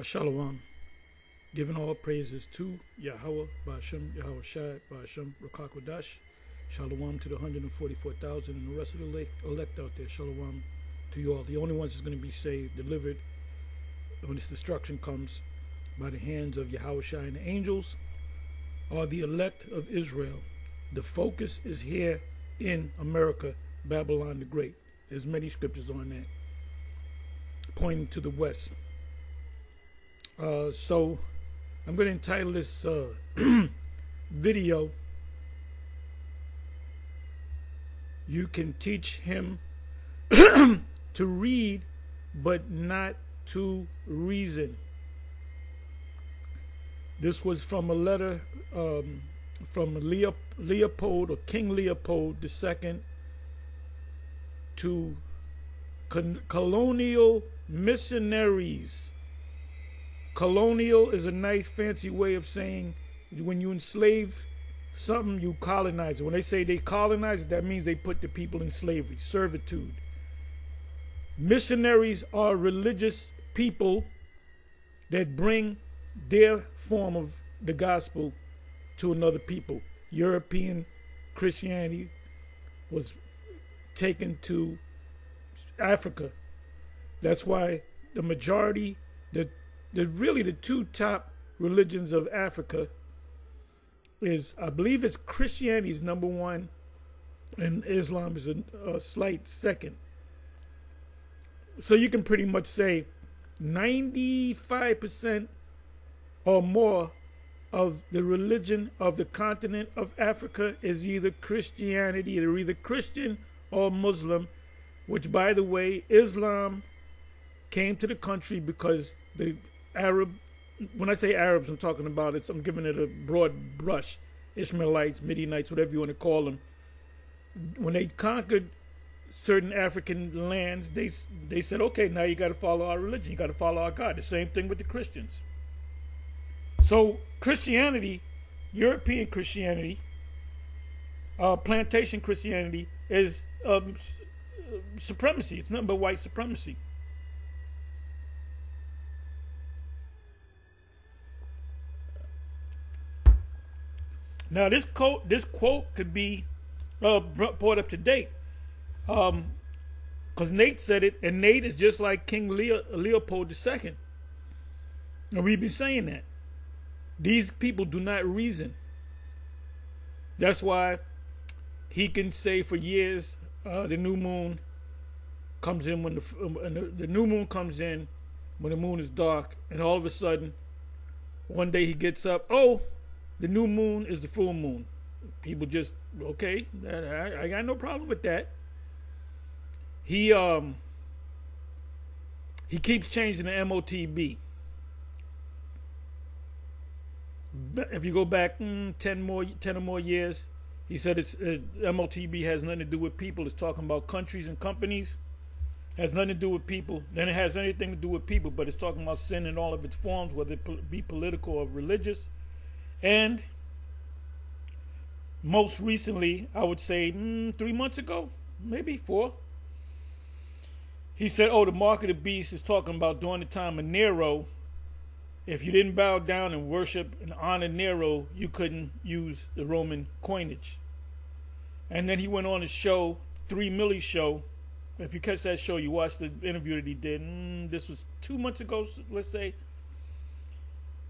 Shalom. Giving all praises to Yahweh, Ba'ashem, Yahweh Shai, Ba'ashem, Rakakwadash. Shalom to the 144,000 and the rest of the elect out there. Shalom to you all. The only ones that's going to be saved, delivered when this destruction comes by the hands of Yahweh Shai and the angels are the elect of Israel. The focus is here in America, Babylon the Great. There's many scriptures on that pointing to the west. So I'm going to entitle this video, "You Can Teach Him to Read But Not to Reason." This was from a letter from Leopold, or King Leopold II, to colonial missionaries. Colonial is a nice fancy way of saying when you enslave something, you colonize it. When they say they colonize it, that means they put the people in slavery, servitude. Missionaries are religious people that bring their form of the gospel to another people. European Christianity was taken to Africa. That's why the majority, really the two top religions of Africa is, I believe it's Christianity is number one and Islam is a slight second. So you can pretty much say 95% or more of the religion of the continent of Africa is either Christianity. They're either Christian or Muslim, which, by the way, Islam came to the country because the Arab, when I say Arabs, I'm talking about I'm giving it a broad brush. Ishmaelites, Midianites, whatever you want to call them. When they conquered certain African lands, they said, okay, now you got to follow our religion. You got to follow our God. The same thing with the Christians. So Christianity, European Christianity, plantation Christianity is supremacy. It's nothing but white supremacy. Now this quote could be brought up to date, because Nate said it, and Nate is just like King Leopold II. And we've been saying that these people do not reason. That's why he can say for years the new moon comes in when the new moon comes in when the moon is dark, and all of a sudden one day he gets up, oh, the new moon is the full moon. People just, okay, I got no problem with that. He keeps changing the MOTB. If you go back 10 or more years, he said it's MOTB has nothing to do with people. It's talking about countries and companies. Has nothing to do with people. Then it has anything to do with people, but it's talking about sin in all of its forms, whether it be political or religious. And most recently, I would say 3 months ago, maybe 4, he said, oh, the mark of the beast is talking about during the time of Nero. If you didn't bow down and worship and honor Nero, you couldn't use the Roman coinage. And then he went on his show, 3 Milli Show. If you catch that show, you watch the interview that he did. This was 2 months ago, let's say.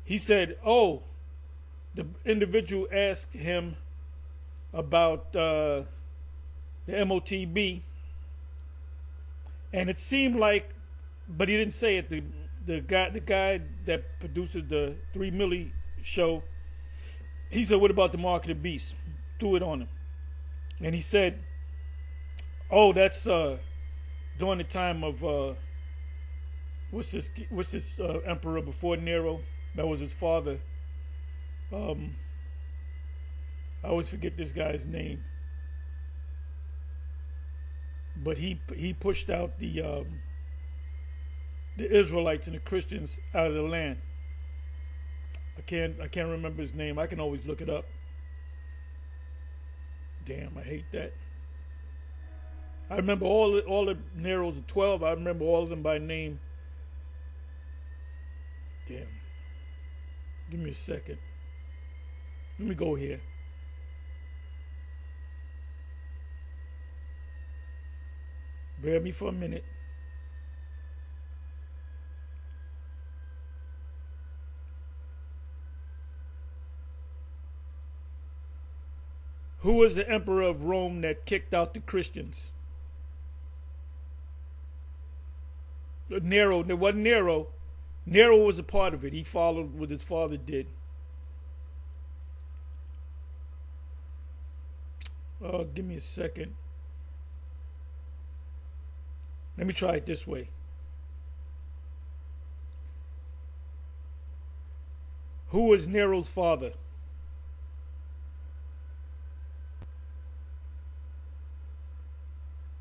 He said, oh, the individual asked him about the MOTB, and it seemed like, but he didn't say it. The guy that produces the 3 Milli Show, he said, "What about the mark of the beast?" Threw it on him, and he said, "Oh, that's during the time of what's this emperor before Nero? That was his father." I always forget this guy's name, but he pushed out the Israelites and the Christians out of the land. I can't remember his name. I can always look it up. Damn, I hate that. I remember all the Neros, the 12. I remember all of them by name. Damn. Give me a second. Let me go here. Bear me for a minute. Who was the emperor of Rome that kicked out the Christians? Nero. It wasn't Nero. Nero was a part of it. He followed what his father did. Give me a second. Let me try it this way. Who was Nero's father?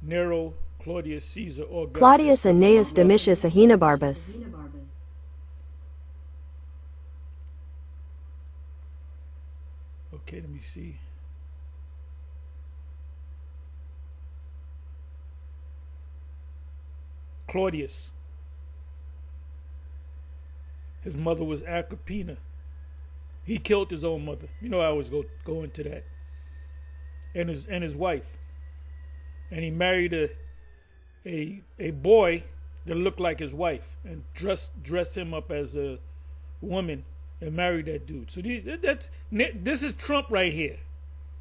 Nero, Claudius Caesar, Augustus. Claudius Annaeus Domitius Ahenobarbus. Okay, let me see. Claudius. His mother was Agrippina. He killed his own mother. You know, I always go into that. And his wife. And he married a boy that looked like his wife and dressed him up as a woman and married that dude. So this is Trump right here.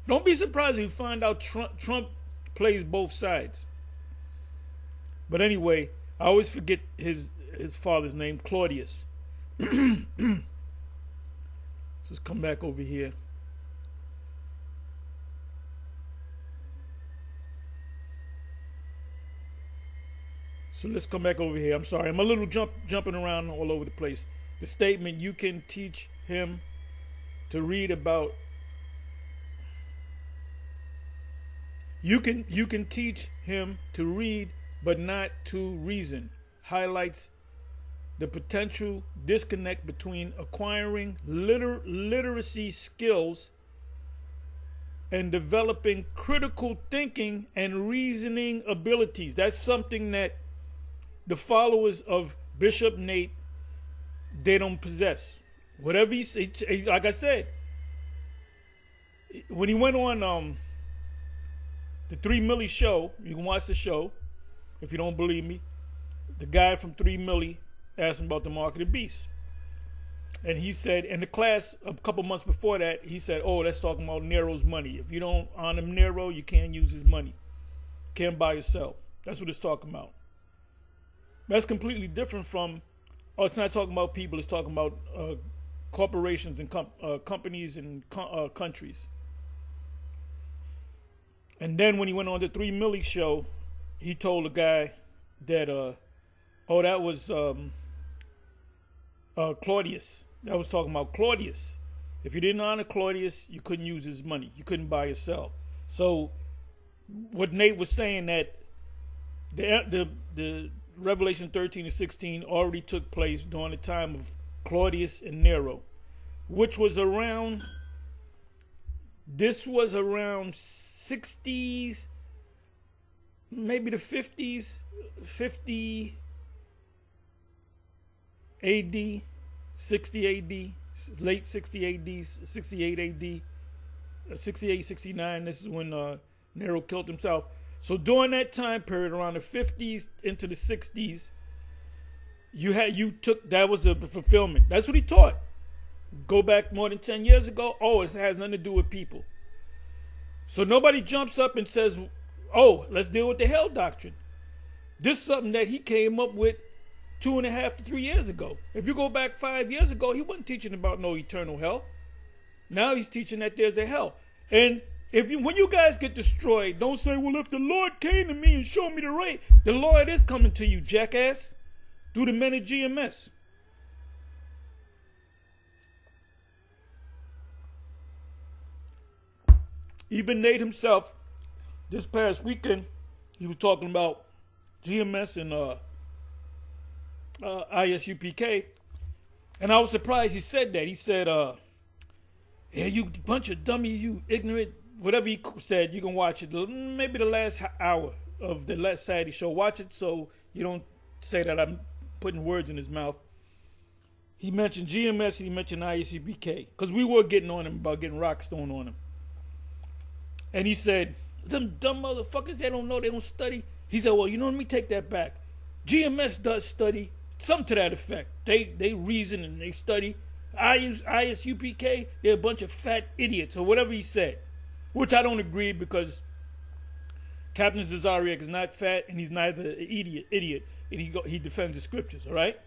Don't be surprised if you find out Trump plays both sides. But anyway, I always forget his father's name, Claudius. Let's come back over here. So let's come back over here. I'm sorry, I'm a little jumping around all over the place. The statement, you can teach him to read about. You can teach him to read, but not to reason, highlights the potential disconnect between acquiring literacy skills and developing critical thinking and reasoning abilities. That's something that the followers of Bishop Nate, they don't possess. Whatever he said, like I said, when he went on the 3 Milli show, you can watch the show if you don't believe me. The guy from 3 Milli asked him about the mark of the beast. And he said, in the class a couple months before that, he said, oh, that's talking about Nero's money. If you don't honor Nero, you can't use his money. Can't buy or sell. That's what it's talking about. That's completely different from, oh, it's not talking about people, it's talking about corporations and companies and countries. And then when he went on the 3 Milli show, he told the guy that, that was Claudius. That was talking about Claudius. If you didn't honor Claudius, you couldn't use his money. You couldn't buy or sell. So what Nate was saying, that the Revelation 13 and 16 already took place during the time of Claudius and Nero, which was around, this was around 60s, maybe the 50s, 50 AD, 60 AD, late 60 AD, 68 AD, 68, 69. This is when Nero killed himself. So during that time period, around the 50s into the 60s, that was the fulfillment. That's what he taught. Go back more than 10 years ago. Oh, it has nothing to do with people. So nobody jumps up and says, oh, let's deal with the hell doctrine. This is something that he came up with 2.5 to 3 years ago. If you go back 5 years ago, he wasn't teaching about no eternal hell. Now he's teaching that there's a hell. And when you guys get destroyed, don't say, well, if the Lord came to me and showed me the way, the Lord is coming to you, jackass, through the men of GMS. Even Nate himself, this past weekend, he was talking about GMS and ISUPK, and I was surprised he said that. He said, yeah, you bunch of dummies, you ignorant, whatever he said. You can watch it, maybe the last hour of the last Saturday show. Watch it so you don't say that I'm putting words in his mouth. He mentioned GMS and he mentioned ISUPK because we were getting on him about getting rocks thrown on him. And he said, them dumb motherfuckers, they don't know, they don't study. He said, well, you know, let me take that back. GMS does study, something to that effect. They reason and they study. ISUPK, they're a bunch of fat idiots or whatever he said, which I don't agree because Captain Zazariak is not fat and he's neither an idiot, and he defends the scriptures, all right?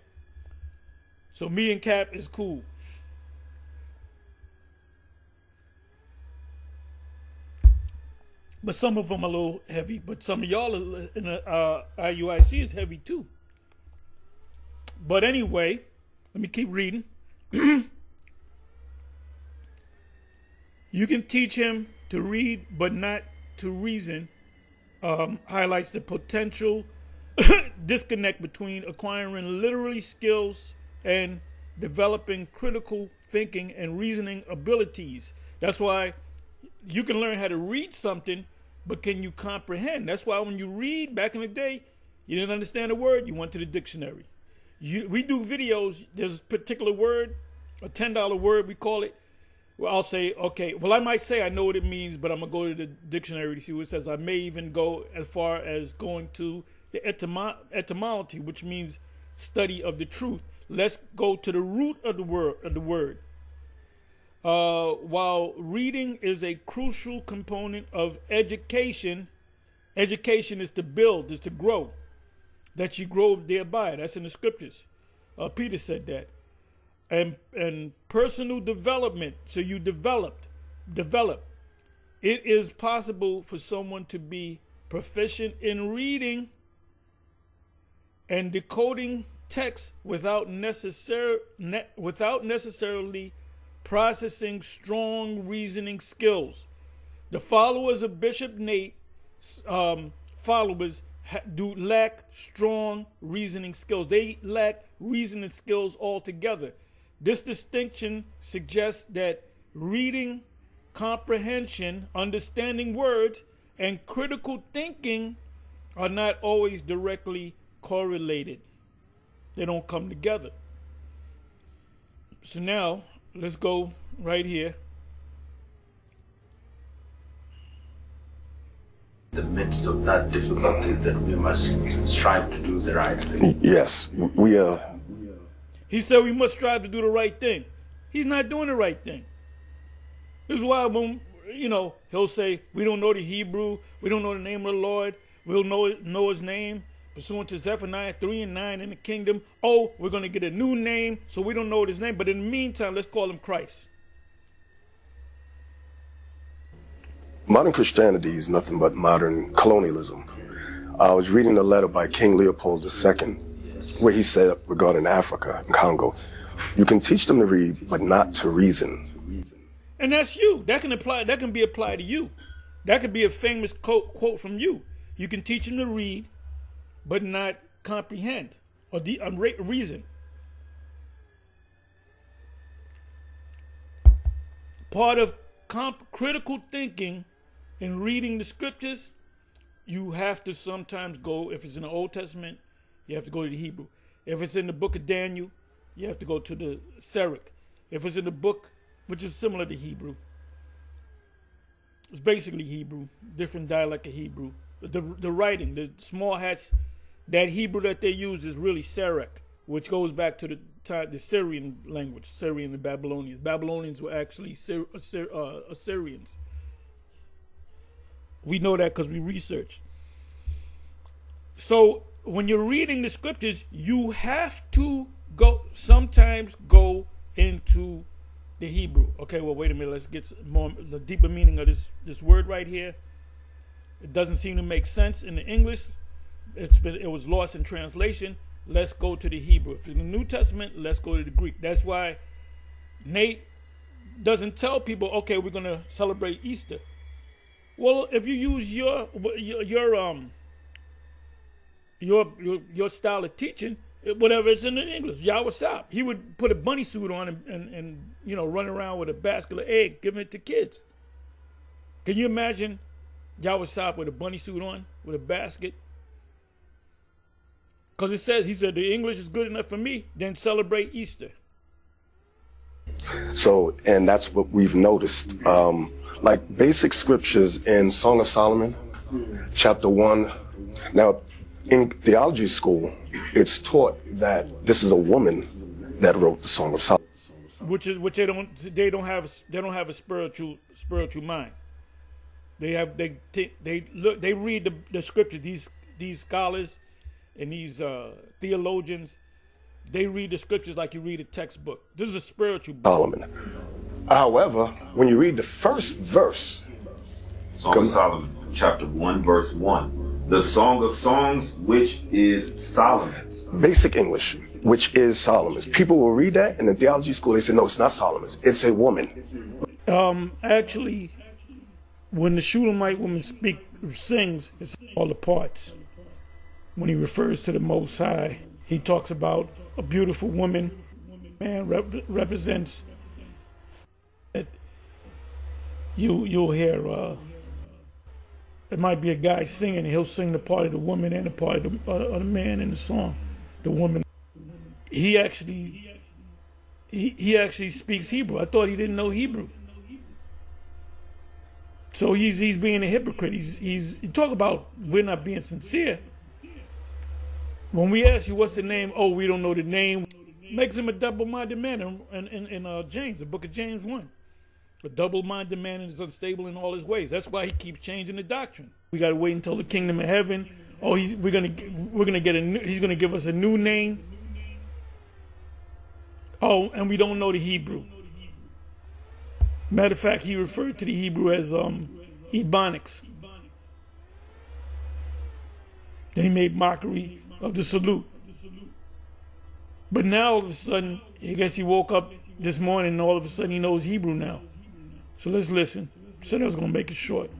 So me and Cap is cool. But some of them are a little heavy, but some of y'all in the IUIC is heavy too. But anyway, let me keep reading. You can teach him to read, but not to reason. Highlights the potential disconnect between acquiring literary skills and developing critical thinking and reasoning abilities. That's why you can learn how to read something, but can you comprehend? That's why when you read back in the day, you didn't understand a word, you went to the dictionary. We do videos, there's a particular word, a $10 word we call it. Well, I'll say, okay, well, I might say I know what it means, but I'm going to go to the dictionary to see what it says. I may even go as far as going to the etymology, which means study of the truth. Let's go to the root of the word. While reading is a crucial component of education, education is to build, is to grow, that you grow thereby. That's in the scriptures. Peter said that. And personal development, so you develop. It is possible for someone to be proficient in reading and decoding text without necessarily processing strong reasoning skills. The followers of Bishop Nate's followers do lack strong reasoning skills. They lack reasoning skills altogether. This distinction suggests that reading, comprehension, understanding words, and critical thinking are not always directly correlated. They don't come together. So now, let's go right here. In the midst of that difficulty, that we must strive to do the right thing. Yes, we are. He said we must strive to do the right thing. He's not doing the right thing. This is why when, he'll say, we don't know the Hebrew, we don't know the name of the Lord, we'll know his name, pursuant to Zephaniah 3:9 in the kingdom. Oh, we're going to get a new name, so we don't know his name. But in the meantime, let's call him Christ. Modern Christianity is nothing but modern colonialism. I was reading a letter by King Leopold II, where he said regarding Africa and Congo, you can teach them to read, but not to reason. And that's you. That can be applied to you. That could be a famous quote from you. You can teach them to read, but not comprehend or reason. Part of critical thinking and reading the scriptures, you have to sometimes go, if it's in the Old Testament, you have to go to the Hebrew. If it's in the book of Daniel, you have to go to the Syriac. If it's in the book, which is similar to Hebrew, it's basically Hebrew, different dialect of Hebrew. The writing, the small hats, that Hebrew that they use is really Syriac, which goes back to the Syrian language, Syrian and Babylonians. Babylonians were actually Assyrians. We know that because we researched. So when you're reading the scriptures, you have to sometimes go into the Hebrew. Okay, well, wait a minute. Let's get the deeper meaning of this word right here. It doesn't seem to make sense in the English. It was lost in translation. Let's go to the Hebrew. If it's in the New Testament, let's go to the Greek. That's why Nate doesn't tell people, okay, we're going to celebrate Easter. Well, if you use your style of teaching, whatever it's in English, Yahweh Sop, he would put a bunny suit on and run around with a basket of eggs, giving it to kids. Can you imagine Yahweh Sop with a bunny suit on, with a basket? Because he said, the English is good enough for me, then celebrate Easter. So, and that's what we've noticed. Like basic scriptures in Song of Solomon, chapter 1. Now, in theology school, it's taught that this is a woman that wrote the Song of Solomon. Which they don't have a spiritual mind. They read the scripture. These scholars and these theologians, they read the scriptures like you read a textbook. This is a spiritual book. Solomon. However, when you read the first verse, Song of Solomon, chapter 1, verse 1. The Song of Songs, which is Solomon's. Basic English, which is Solomon's. People will read that in the theology school. They say, no, it's not Solomon's. It's a woman. Actually, when the Shulamite woman sings, it's all the parts. When he refers to the Most High, he talks about a beautiful woman. Man represents that. You'll hear. It might be a guy singing. He'll sing the part of the woman and the part of the man in the song. The woman. He actually speaks Hebrew. I thought he didn't know Hebrew. So he's being a hypocrite. You talk about we're not being sincere. When we ask you what's the name, oh, we don't know the name, makes him a double-minded man in James, the book of James 1. A double-minded man is unstable in all his ways. That's why he keeps changing the doctrine. We got to wait until the kingdom of heaven. Oh, he's gonna give us a new name. Oh, and we don't know the Hebrew. Matter of fact, he referred to the Hebrew as Ebonics. Then he made mockery of the salute. But now all of a sudden, I guess he woke up this morning and all of a sudden he knows Hebrew now. So let's listen. Said I was going to make it short.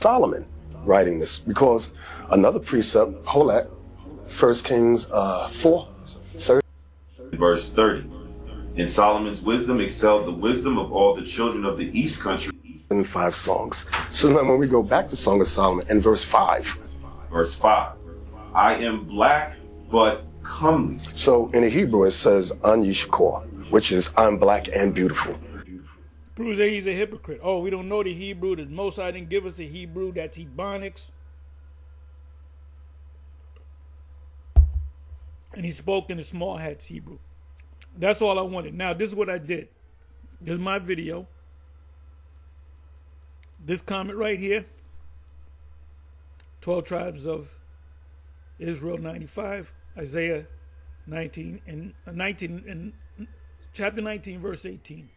Solomon writing this because another precept, hold that, 1 Kings 4, 30. Verse 30. And Solomon's wisdom excelled the wisdom of all the children of the east country. In 5 songs. So now when we go back to Song of Solomon in verse 5. Verse 5. I am black but comely. So in the Hebrew it says An Yishkor, which is I'm black and beautiful. Proves that he's a hypocrite. Oh, we don't know the Hebrew. The Most High didn't give us the Hebrew. That's Ebonics. And he spoke in the small hats Hebrew. That's all I wanted. Now, this is what I did. This is my video. This comment right here. 12 tribes of Israel 95. Isaiah 19 and chapter 19, verse 18.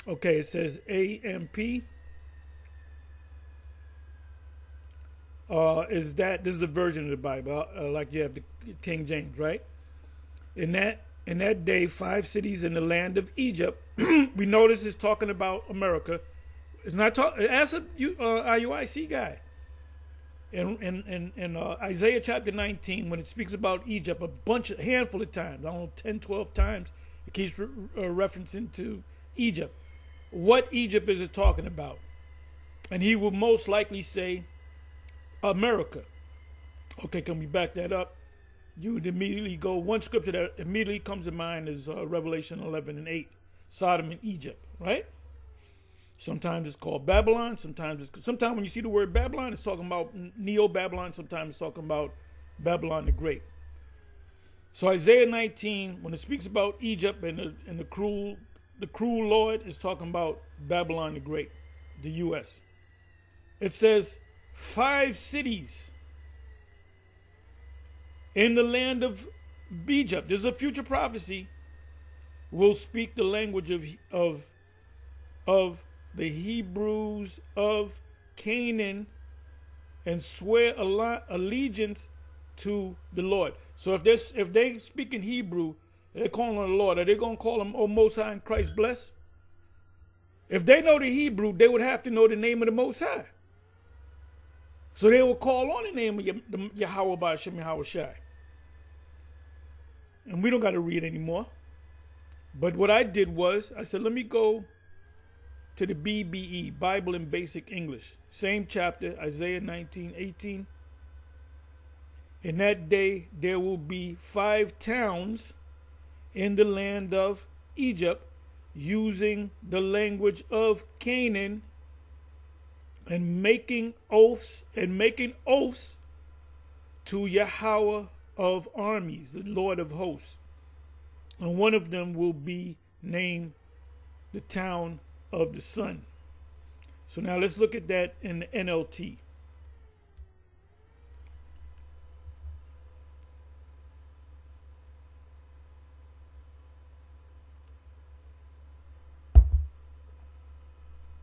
Okay, it says AMP. This is the version of the Bible, like you have the King James, right? In that day, 5 cities in the land of Egypt. We notice it's talking about America. It's not talking. Ask a IUIC guy. In Isaiah chapter 19, when it speaks about Egypt, a handful of times, I don't know, 10, 12 times, it keeps referencing to Egypt. What Egypt is it talking about? And he will most likely say America. Okay, can we back that up? You would immediately go, one scripture that immediately comes to mind is Revelation 11 and 8, Sodom and Egypt, right? Sometimes it's called Babylon. Sometimes when you see the word Babylon, it's talking about Neo-Babylon. Sometimes it's talking about Babylon the Great. So Isaiah 19, when it speaks about Egypt and the cruel Lord, is talking about Babylon the Great, the U.S. It says 5 cities in the land of Egypt. There's a future prophecy. Will speak the language of the Hebrews of Canaan and swear allegiance to the Lord. So if they speak in Hebrew, they're calling on the Lord. Are they going to call him, O Most High and Christ bless? If they know the Hebrew, they would have to know the name of the Most High. So they will call on the name of Yahweh Ba'ashem Yahweh Shai. And we don't got to read anymore. But what I did was, I said, let me go to the BBE, Bible in Basic English. Same chapter, Isaiah 19:18. In that day, there will be 5 towns in the land of Egypt, using the language of Canaan, and making oaths to Yahweh of armies, the Lord of hosts. And one of them will be named the town of the sun. So now let's look at that in the NLT.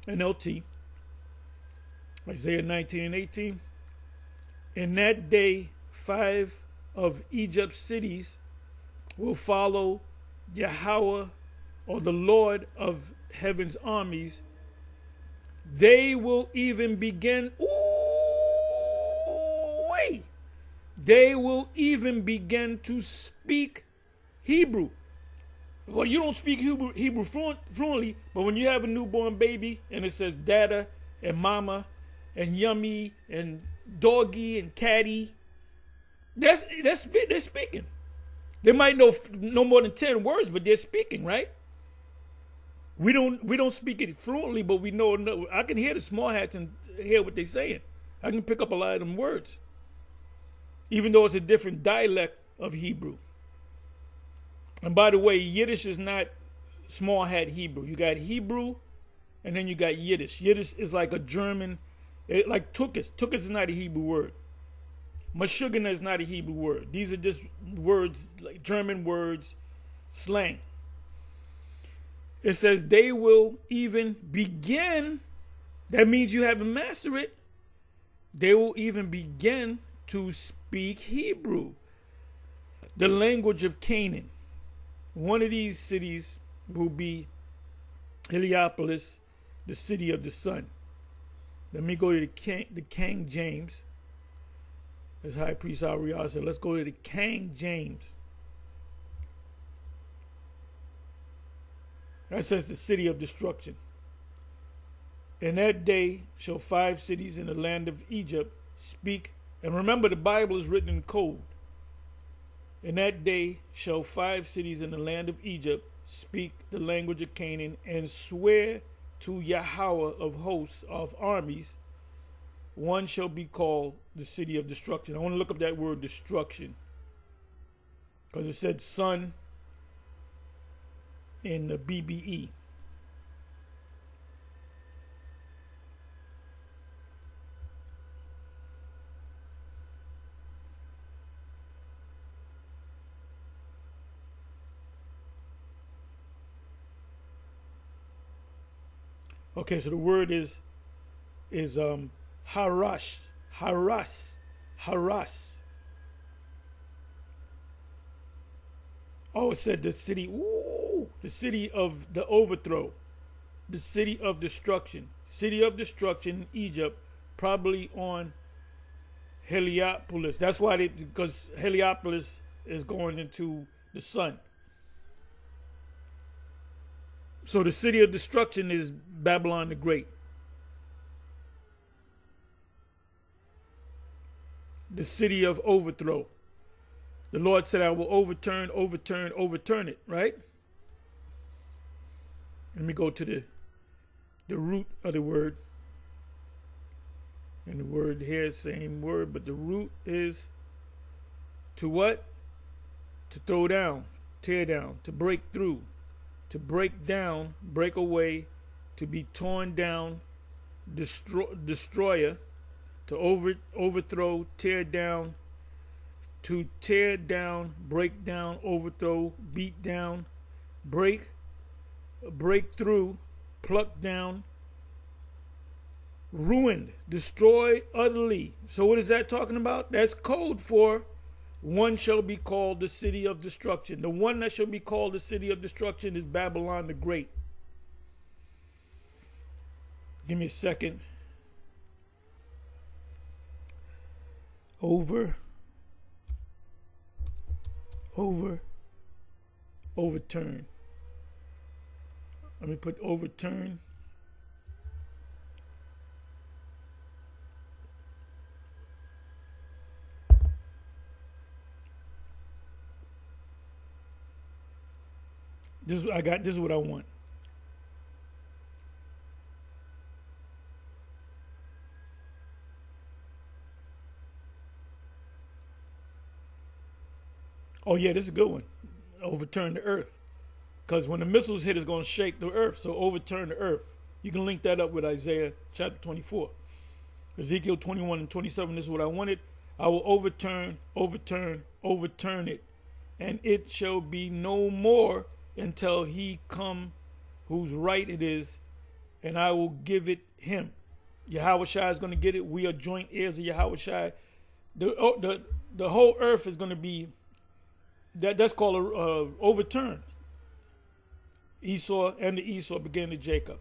NLT, Isaiah 19:18. In that day, 5 of Egypt's cities will follow Yahweh, or the Lord of heaven's armies. They will even begin, they will even begin to speak Hebrew. Well, you don't speak Hebrew fluently, but when you have a newborn baby and it says dada and mama and yummy and doggy and catty, they're speaking. They might know no more than 10 words, but they're speaking, right? We don't speak it fluently, but we know. I can hear the small hats and hear what they're saying. I can pick up a lot of them words, even though it's a different dialect of Hebrew. And by the way, Yiddish is not small hat Hebrew. You got Hebrew, and then you got Yiddish. Yiddish is like a German, like Tukis. Tukis is not a Hebrew word. Mashugana is not a Hebrew word. These are just words, like German words, slang. It says they will even begin. That means you haven't mastered it. They will even begin to speak Hebrew, the language of Canaan. One of these cities will be Heliopolis, the city of the sun. Let me go to the King James. As High Priest Ariel said, let's go to the King James. That says the city of destruction. In that day shall 5 cities in the land of Egypt speak. And remember, the Bible is written in code. In that day shall 5 cities in the land of Egypt speak the language of Canaan and swear to Yahweh of hosts of armies. One shall be called the city of destruction. I want to look up that word destruction, because it said sun in the BBE. Okay, so the word is harash. Oh, it said the city, the city of the overthrow, the city of destruction. City of destruction, Egypt, probably on Heliopolis. That's why because Heliopolis is going into the sun. So the city of destruction is Babylon the Great. The city of overthrow. The Lord said, I will overturn it, right? Let me go to the root of the word. And the word here is the same word, but the root is to what? To throw down, tear down, to break through, to break down, break away, to be torn down, destroyer, to overthrow, tear down, to tear down, break down, overthrow, beat down, break through, pluck down, ruined, destroy utterly. So what is that talking about? That's code for one shall be called the city of destruction. The one that shall be called the city of destruction is Babylon the Great. Give me a second. Overturn. Let me put overturn. This is what I want. Oh yeah, this is a good one. Overturn the earth. Because when the missiles hit, it's going to shake the earth. So overturn the earth. You can link that up with Isaiah chapter 24. Ezekiel 21 and 27, this is what I wanted. I will overturn it. And it shall be no more until he come whose right it is. And I will give it him. Yahweh Shai is going to get it. We are joint heirs of Yahweh Shai. The whole earth is going to be, that's called a overturn. Esau and the Esau began to Jacob.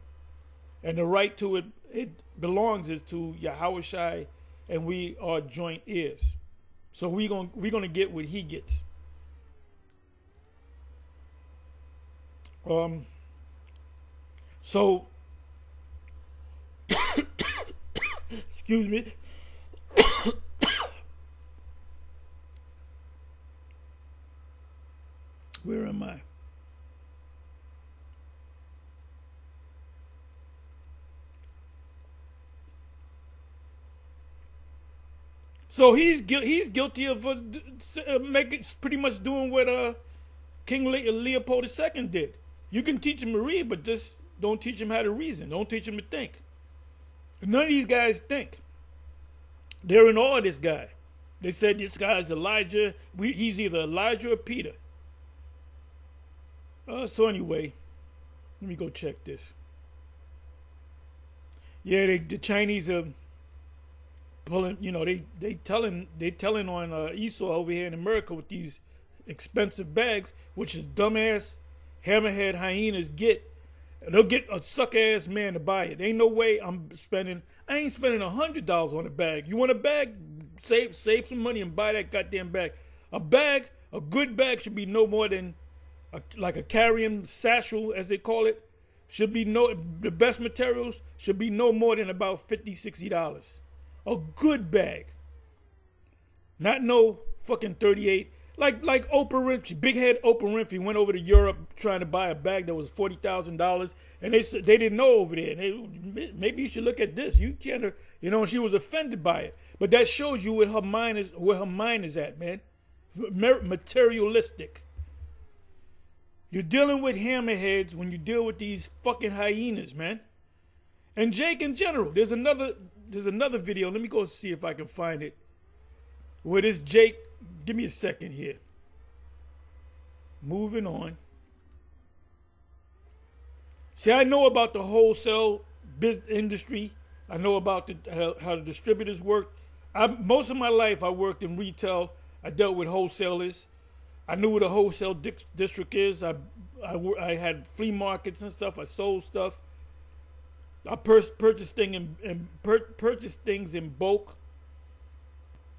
And the right to it belongs is to Yahweh Shai, and we are joint heirs. So we're gonna get what he gets. So excuse me. Where am I? So he's guilty of pretty much doing what King Leopold II did. You can teach him to read, but just don't teach him how to reason. Don't teach him to think. None of these guys think. They're in awe of this guy. They said this guy's Elijah. He's either Elijah or Peter. So anyway, let me go check this. Yeah, the Chinese are pulling. You know, they telling on Esau over here in America with these expensive bags, which is dumbass hammerhead hyenas get. They'll get a suck ass man to buy it. Ain't no way I ain't spending $100 on a bag. You want a bag? Save some money and buy that goddamn bag. A good bag should be no more than like a carrying satchel, as they call it. The best materials should be no more than about $50-$60. A good bag. Not no fucking 38. Like Oprah Winfrey, big head Oprah Winfrey went over to Europe trying to buy a bag that was $40,000, and they said they didn't know over there. Maybe you should look at this. You can't, she was offended by it. But that shows you where her mind is at, man. Materialistic. You're dealing with hammerheads when you deal with these fucking hyenas, man. And Jake in general. There's another video. Let me go see if I can find it. Where this Jake. Give me a second here. Moving on. See, I know about the wholesale industry. I know about how the distributors work. Most of my life, I worked in retail. I dealt with wholesalers. I knew what a wholesale district is. I had flea markets and stuff. I sold stuff. I purchased things in bulk.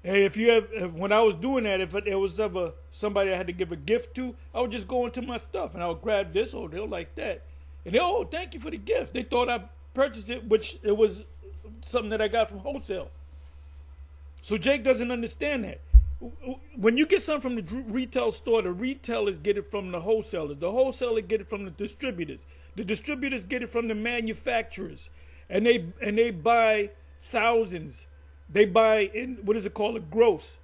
And when I was doing that, if there was ever somebody I had to give a gift to, I would just go into my stuff and I would grab this or they'll like that. And thank you for the gift. They thought I purchased it, which it was something that I got from wholesale. So Jake doesn't understand that. When you get something from the retail store, the retailers get it from the wholesalers. The wholesalers get it from the distributors. The distributors get it from the manufacturers. And they buy thousands. They buy in, what is it called, a gross.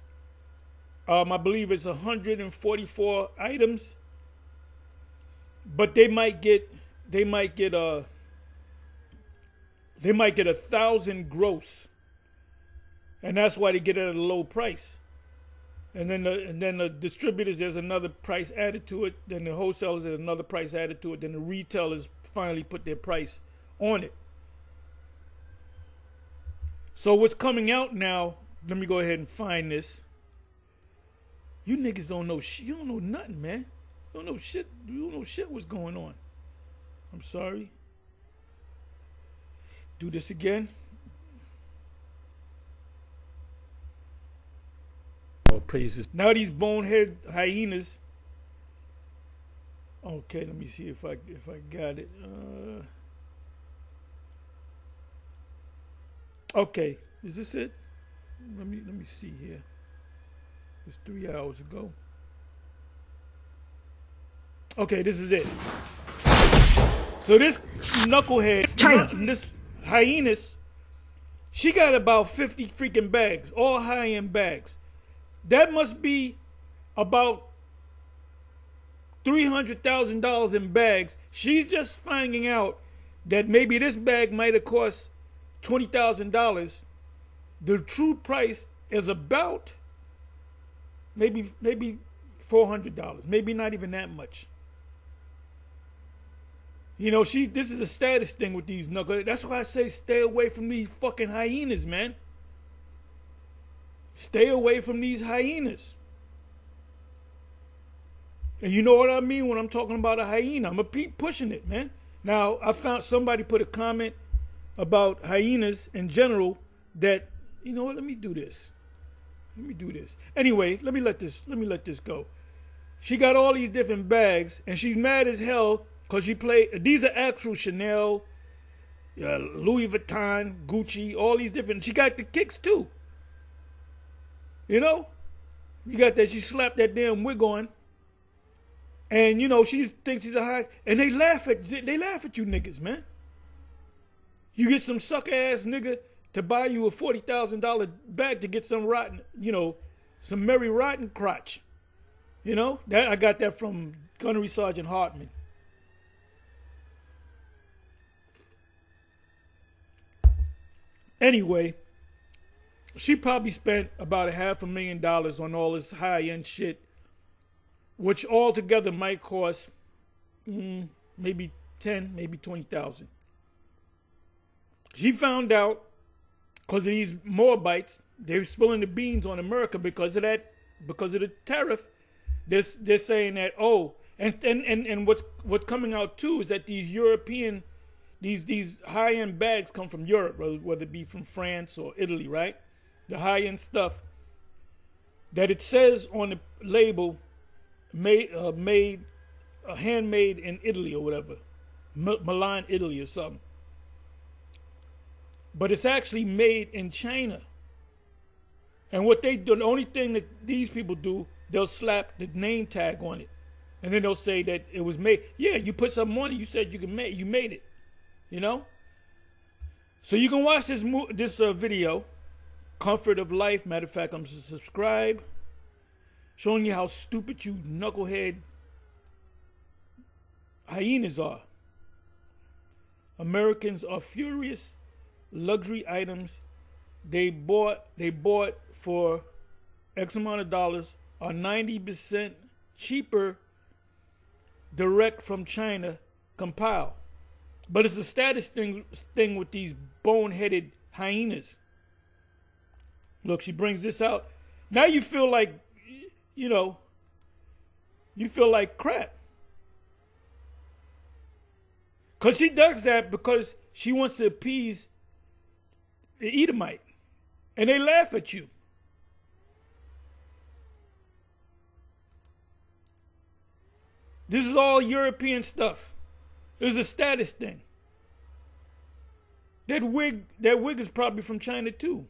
I believe it's 144 items. But they might get 1,000 gross. And that's why they get it at a low price. And then the distributors, there's another price added to it. Then the wholesalers, there's another price added to it. Then the retailers finally put their price on it. So what's coming out now, let me go ahead and find this. You niggas don't know shit. You don't know nothing, man. You don't know shit. You don't know shit what's going on. I'm sorry. Do this again. Oh, praises. Now these bonehead hyenas. Okay, let me see if I got it. Okay, is this it? Let me see here. It's 3 hours ago. Okay, this is it. So this knucklehead, China. this hyenas, she got about 50 freaking bags, all high-end bags. That must be about $300,000 in bags. She's just finding out that maybe this bag might have cost $20,000. The true price is about maybe $400. Maybe not even that much. You know, this is a status thing with these knuckleheads. That's why I say stay away from these fucking hyenas, man. Stay away from these hyenas. And you know what I mean when I'm talking about a hyena. I'm going to keep pushing it, man. Now, I found somebody put a comment about hyenas in general that, you know what, let me do this. Anyway, let me let this go. She got all these different bags, and she's mad as hell because these are actual Chanel, Louis Vuitton, Gucci, all these different. She got the kicks too. You know? You got that, she slapped that damn wig on. And you know, she thinks she's a high, and they laugh at you niggas, man. You get some sucker ass nigga to buy you a $40,000 bag to get some rotten, you know, some Mary Rotten crotch. You know, that I got that from Gunnery Sergeant Hartman. Anyway, she probably spent about $500,000 on all this high-end shit, which altogether might cost maybe 10, maybe 20,000. She found out because of these Moabites, they're spilling the beans on America because of the tariff. They're saying that, oh, and what's coming out too is that these European, these high-end bags come from Europe, whether it be from France or Italy, right? The high-end stuff that it says on the label, handmade in Italy or whatever, Milan, Italy or something. But it's actually made in China. And what they do, the only thing that these people do, they'll slap the name tag on it, and then they'll say that it was made. Yeah, you put something on it. You said you made it. You know. So you can watch this video, Comfort of Life. Matter of fact, I'm going to subscribe, showing you how stupid you knucklehead hyenas are. Americans are furious. Luxury items they bought for X amount of dollars are 90% cheaper direct from China compiled. But it's a status thing with these boneheaded hyenas. Look, she brings this out. Now you feel like, you know, you feel like crap. Because she does that because she wants to appease the Edomite. And they laugh at you. This is all European stuff. It was a status thing. That wig is probably from China too.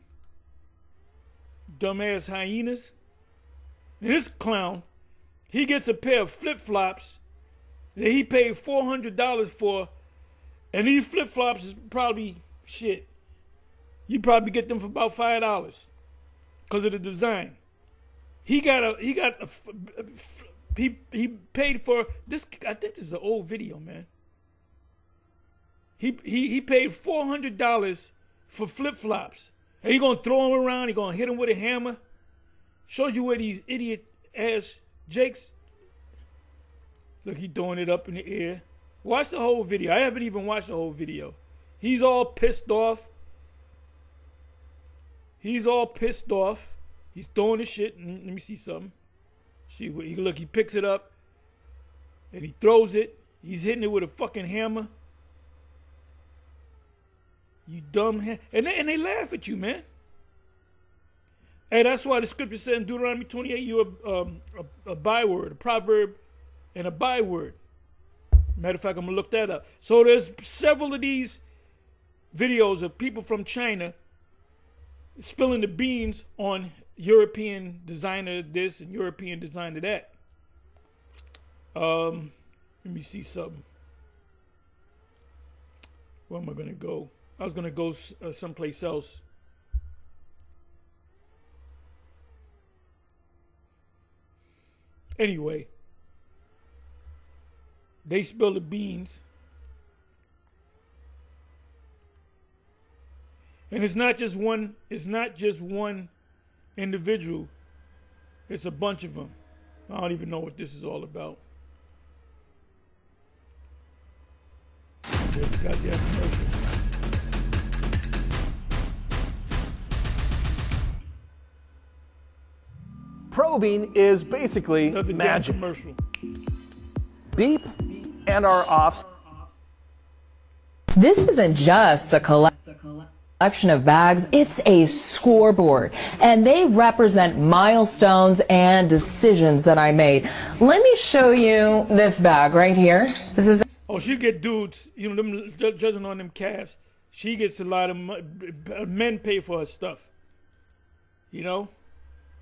Dumbass hyenas. And this clown, he gets a pair of flip-flops that he paid $400 for, and these flip-flops is probably shit. You probably get them for about $5 because of the design. He paid for this. I think this is an old video, man. He paid $400 for flip-flops, and he gonna throw them around. He gonna hit them with a hammer. Shows you where these idiot ass Jakes. Look, he throwing it up in the air. Watch the whole video. I haven't even watched the whole video. He's all pissed off. He's throwing the shit. Let me see something. See, look, he picks it up and he throws it. He's hitting it with a fucking hammer. You dumb and they laugh at you, man. And that's why the scripture said in Deuteronomy 28, you're a byword, a proverb, and a byword. Matter of fact, I'm gonna look that up. So there's several of these videos of people from China spilling the beans on European designer this and European designer that. Let me see something. Where am I going to go? I was going to go someplace else. Anyway, they spill the beans. And it's not just one individual. It's a bunch of them. I don't even know what this is all about. This goddamn commercial. Probing is basically Another damn magic. commercial. Beep and our offs. This isn't just a collection of bags, it's a scoreboard. And they represent milestones and decisions that I made. Let me show you this bag right here. This is Oh, she get dudes, them judging on them calves. She gets a lot of men pay for her stuff.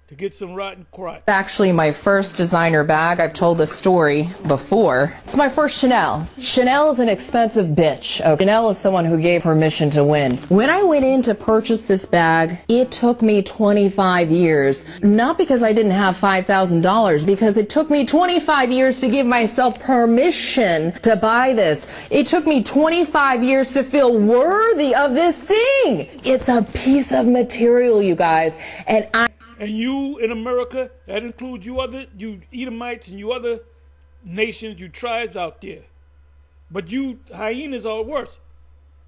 To get some rotten crotch. actually my first designer bag. I've told this story before. It's my first Chanel. Chanel is an expensive bitch. Okay? Chanel is someone who gave permission to win. When I went in to purchase this bag, it took me 25 years. Not because I didn't have $5,000, because it took me 25 years to give myself permission to buy this. It took me 25 years to feel worthy of this thing. It's a piece of material, you guys. And you in America, that includes you Edomites and you other nations, you tribes out there. But you hyenas are worse.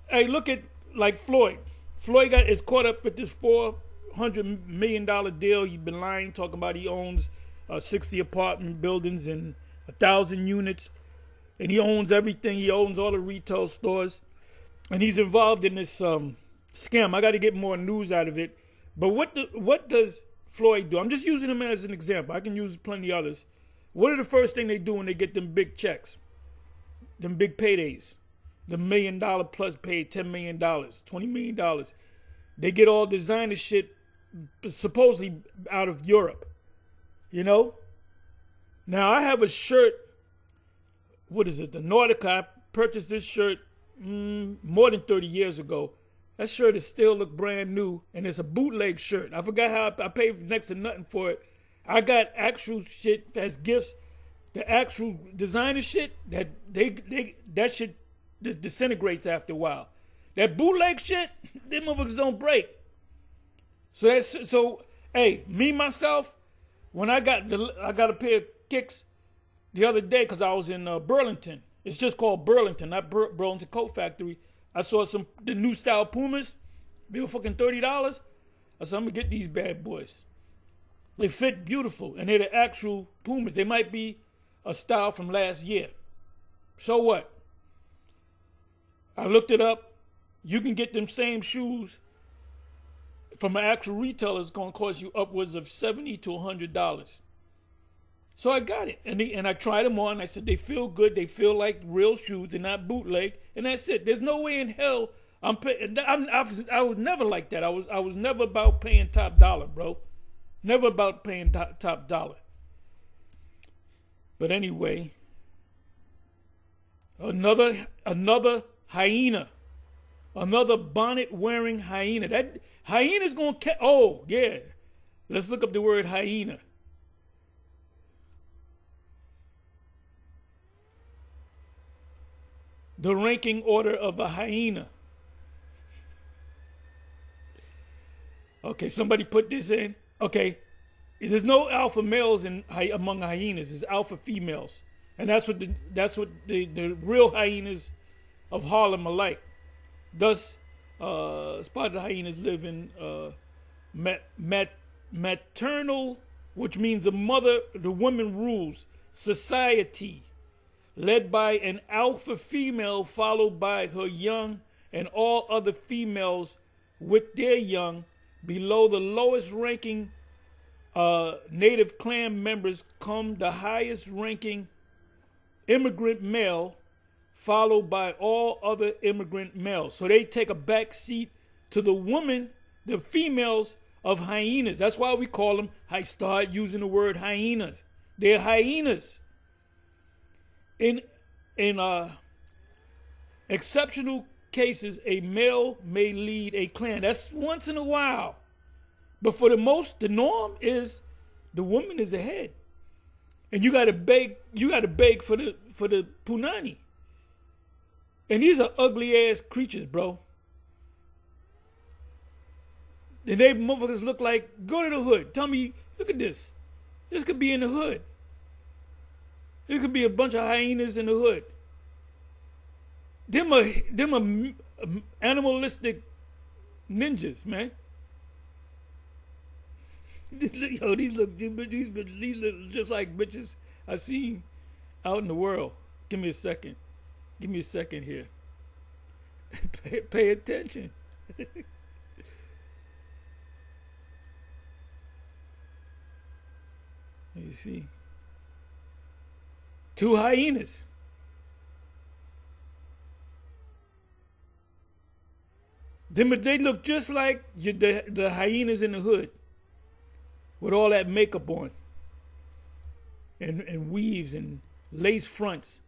Hey, look at like Floyd. Floyd is caught up with this $400 million deal. He's been lying, talking about he owns 60 apartment buildings and 1,000 units. And he owns everything. He owns all the retail stores. And he's involved in this scam. I got to get more news out of it. But what does Floyd do? I'm just using him as an example. I can use plenty others. What are the first thing they do when they get them big checks? Them big paydays. The $1 million plus paid, $10 million, $20 million. They get all designer shit supposedly out of Europe. Now I have a shirt. What is it? The Nautica. I purchased this shirt more than 30 years ago. That shirt is still look brand new, and it's a bootleg shirt. I forgot how I paid next to nothing for it. I got actual shit as gifts. The actual designer shit that that shit disintegrates after a while. That bootleg shit, them motherfuckers don't break. So hey, me myself, when I got a pair of kicks the other day because I was in Burlington. It's just called Burlington, not Burlington Coat Factory. I saw the new style Pumas. They were fucking $30. I said, I'm gonna get these bad boys. They fit beautiful, and they're the actual Pumas. They might be a style from last year. So what? I looked it up. You can get them same shoes from an actual retailer. It's gonna cost you upwards of $70 to $100. So I got it, and I tried them on. I said they feel good. They feel like real shoes. They're not bootleg, and that's it. There's no way in hell I'm paying. I was never like that. I was never about paying top dollar, bro. Never about paying top dollar. But anyway, another hyena, another bonnet wearing hyena. That hyena's gonna oh yeah. Let's look up the word hyena. The ranking order of a hyena. Okay, somebody put this in. Okay, there's no alpha males among hyenas. It's alpha females, and that's what the real hyenas of Harlem are like. Thus, spotted hyenas live in maternal, which means the woman rules society, led by an alpha female followed by her young and all other females with their young. Below the lowest ranking native clan members come the highest ranking immigrant male, followed by all other immigrant males. So they take a back seat to the woman, the females of hyenas. That's why we call them, I start using the word hyenas. They're hyenas. In exceptional cases, a male may lead a clan. That's once in a while. But for the norm is the woman is the head. And you gotta beg for the punani. And these are ugly ass creatures, bro. And they motherfuckers look like, go to the hood. Tell me, look at this. This could be in the hood. There could be a bunch of hyenas in the hood. Them are animalistic ninjas, man. Yo, these look just like bitches I seen out in the world. Give me a second. Give me a second here. Pay attention. You see, 2 hyenas. They look just like the hyenas in the hood, with all that makeup on, and weaves and lace fronts.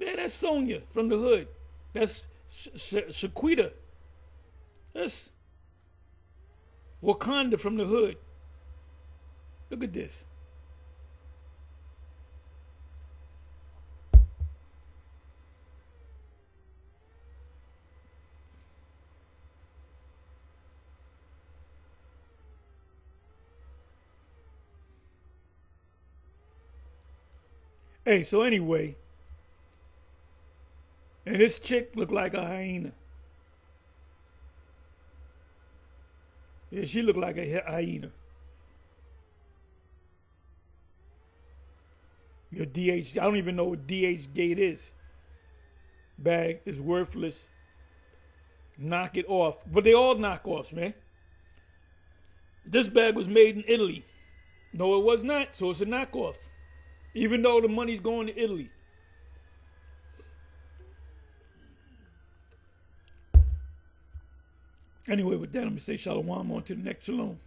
Man, that's Sonya from the hood. That's Shaquita. That's Wakanda from the hood. Look at this. Hey, so anyway, and this chick looked like a hyena. Yeah, she looked like a hyena. Your DH, I don't even know what DH gate is. Bag is worthless. Knock it off. But they all knock offs, man. This bag was made in Italy. No, it was not, so it's a knockoff. Even though the money's going to Italy. Anyway, with that, I'm going to say shalom on to the next shalom.